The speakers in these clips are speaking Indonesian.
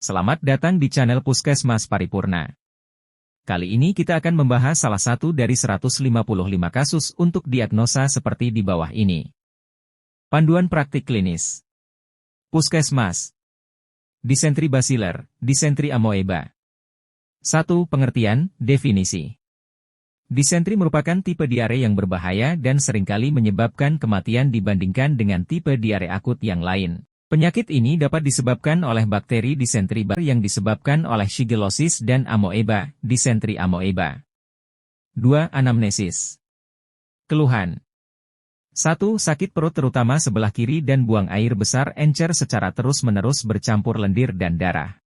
Selamat datang di channel Puskesmas Paripurna. Kali ini kita akan membahas salah satu dari 155 kasus untuk diagnosa seperti di bawah ini. Panduan praktik klinis. Puskesmas. Disentri basiler, disentri amoeba. 1. Pengertian, definisi. Disentri merupakan tipe diare yang berbahaya dan seringkali menyebabkan kematian dibandingkan dengan tipe diare akut yang lain. Penyakit ini dapat disebabkan oleh bakteri disentri yang disebabkan oleh shigellosis dan amoeba, disentri amoeba. 2. Anamnesis. Keluhan. 1. Sakit perut terutama sebelah kiri dan buang air besar encer secara terus-menerus bercampur lendir dan darah.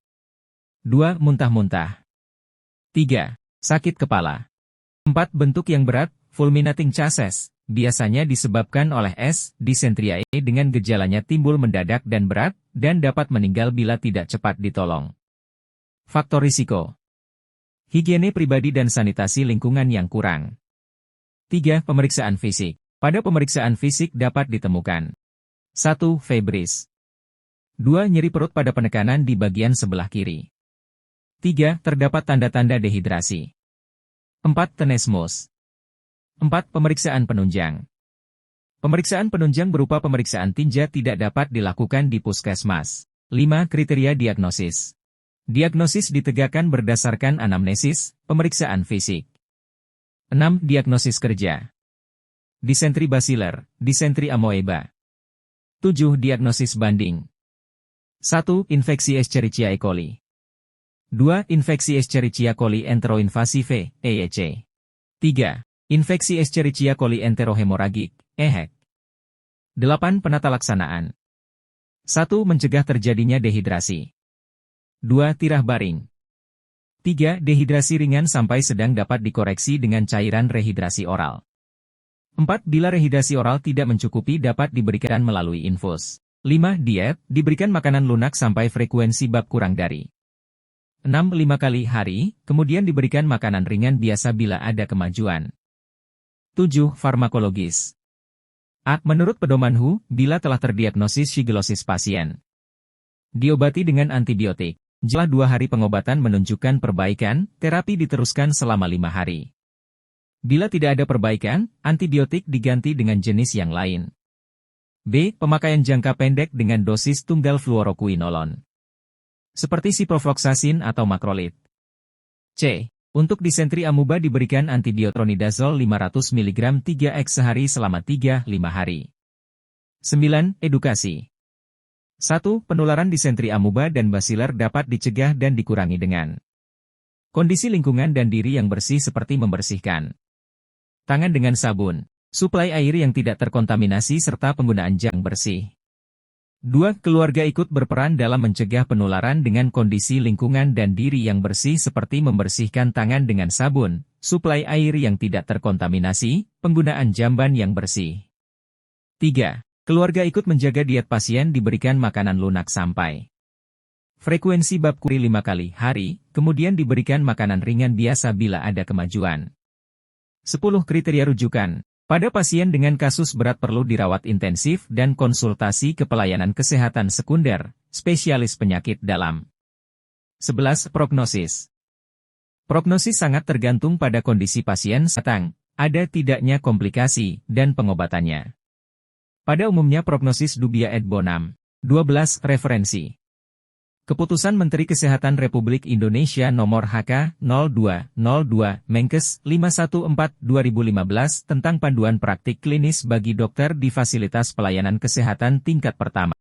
2. Muntah-muntah. 3. Sakit kepala. 4. Bentuk yang berat, fulminating chassis. Biasanya disebabkan oleh S. disentriae dengan gejalanya timbul mendadak dan berat, dan dapat meninggal bila tidak cepat ditolong. Faktor risiko. Higiene pribadi dan sanitasi lingkungan yang kurang. 3. Pemeriksaan fisik. Pada pemeriksaan fisik dapat ditemukan 1. Febris. 2. Nyeri perut pada penekanan di bagian sebelah kiri. 3. Terdapat tanda-tanda dehidrasi. 4. Tenesmus. 4. Pemeriksaan penunjang. Pemeriksaan penunjang berupa pemeriksaan tinja tidak dapat dilakukan di puskesmas. 5. Kriteria diagnosis. Diagnosis ditegakkan berdasarkan anamnesis, pemeriksaan fisik. 6. Diagnosis kerja. Disentri basiler, disentri amoeba. 7. Diagnosis banding. 1. Infeksi Escherichia coli. 2. Infeksi Escherichia coli enteroinvasive, EEC. 3. Infeksi Escherichia coli enterohemoragik, EHEC. 8. Penata laksanaan. 1. Mencegah terjadinya dehidrasi. 2. Tirah baring. 3. Dehidrasi ringan sampai sedang dapat dikoreksi dengan cairan rehidrasi oral. 4. Bila rehidrasi oral tidak mencukupi dapat diberikan melalui infus. 5. Diet, diberikan makanan lunak sampai frekuensi bab kurang dari 6-5 kali hari, kemudian diberikan makanan ringan biasa bila ada kemajuan. 7. Farmakologis. A. Menurut pedoman WHO, bila telah terdiagnosis shigellosis pasien diobati dengan antibiotik. Setelah 2 hari pengobatan menunjukkan perbaikan, terapi diteruskan selama 5 hari. Bila tidak ada perbaikan, antibiotik diganti dengan jenis yang lain. B. Pemakaian jangka pendek dengan dosis tunggal fluoroquinolon, seperti ciprofloxacin atau makrolid. C. Untuk disentri amoeba diberikan antibiotonidazol 500 mg 3x sehari selama 3-5 hari. 9. Edukasi. 1. Penularan disentri amoeba dan basiler dapat dicegah dan dikurangi dengan kondisi lingkungan dan diri yang bersih seperti membersihkan tangan dengan sabun, suplai air yang tidak terkontaminasi serta penggunaan jang bersih. 2. Keluarga ikut berperan dalam mencegah penularan dengan kondisi lingkungan dan diri yang bersih seperti membersihkan tangan dengan sabun, suplai air yang tidak terkontaminasi, penggunaan jamban yang bersih. 3. Keluarga ikut menjaga diet pasien diberikan makanan lunak sampai frekuensi bab kuri 5 kali hari, kemudian diberikan makanan ringan biasa bila ada kemajuan. 10. Kriteria rujukan. Pada pasien dengan kasus berat perlu dirawat intensif dan konsultasi ke pelayanan kesehatan sekunder, spesialis penyakit dalam. 11. Prognosis. Prognosis sangat tergantung pada kondisi pasien sedang, ada tidaknya komplikasi, dan pengobatannya. Pada umumnya prognosis dubia et bonam. 12. Referensi. Keputusan Menteri Kesehatan Republik Indonesia Nomor HK-02-02, Menkes 514/2015 tentang panduan praktik klinis bagi dokter di fasilitas pelayanan kesehatan tingkat pertama.